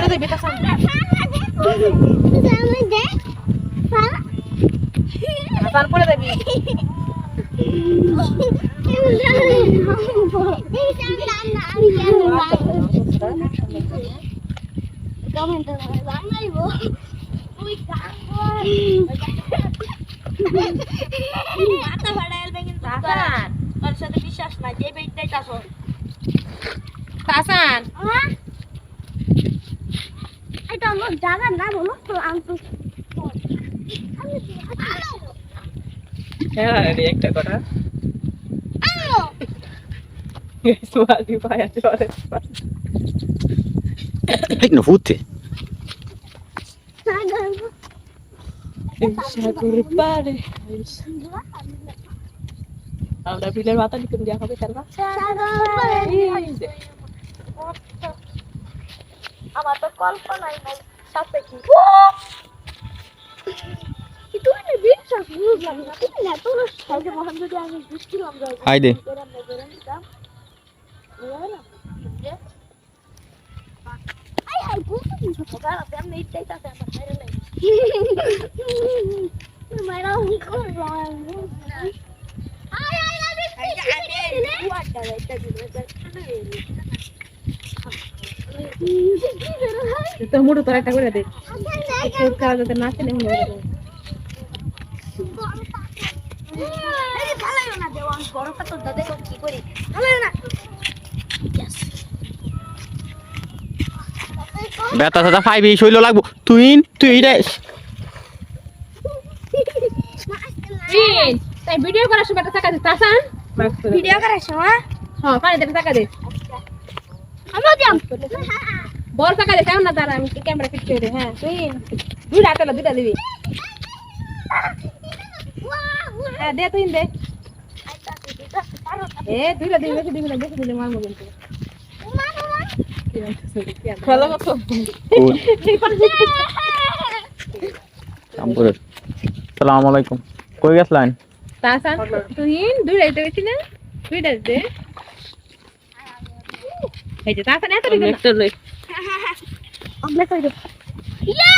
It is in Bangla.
পড়ে যাবে তাসান তাসান পড়ে যাবি মাথা ফাটাইল বেগিন তাসান তোর সাথে বিশ্বাস না যে বেইটাই তাসন তাসান এটা আমার জায়গা না বলো তো আমি হ্যাঁ রে একটা কথা সুয়াদি পায়া চলে এই না ফুটে সাগর পারে আমরা বিলের মাথা নিকুন দিয়া হবে তার আমার তো কল্পনাই নাই সাথে কি হাই দে তো মুড়ো তোর একটা করে দে কাজ যাতে না খেলে মনে হবে বেটা সাদা ফাইভ এই শৈল লাগবো তুই রে তাই ভিডিও করার সময় একটা টাকা দে তাসান ভিডিও করার সময় হ্যাঁ পানি দে টাকা দে আমরা দিলাম বড় টাকা দে কেমন না তারা আমি ক্যামেরা ফিট করে হ্যাঁ তুই দুইটা টাকা দুইটা দিবি হ্যাঁ দে তুই দে এ দুইটা দিবি বেশি দিবি মারবো কিন্তু খেলা মতো আসসালামু আলাইকুম কই গেছলেন তাসান তুই দুইটা দিতে গেছিস না দুইটা দে এই যে তাসান এত দিবি একটা লই আমরা কই দেব ইয়া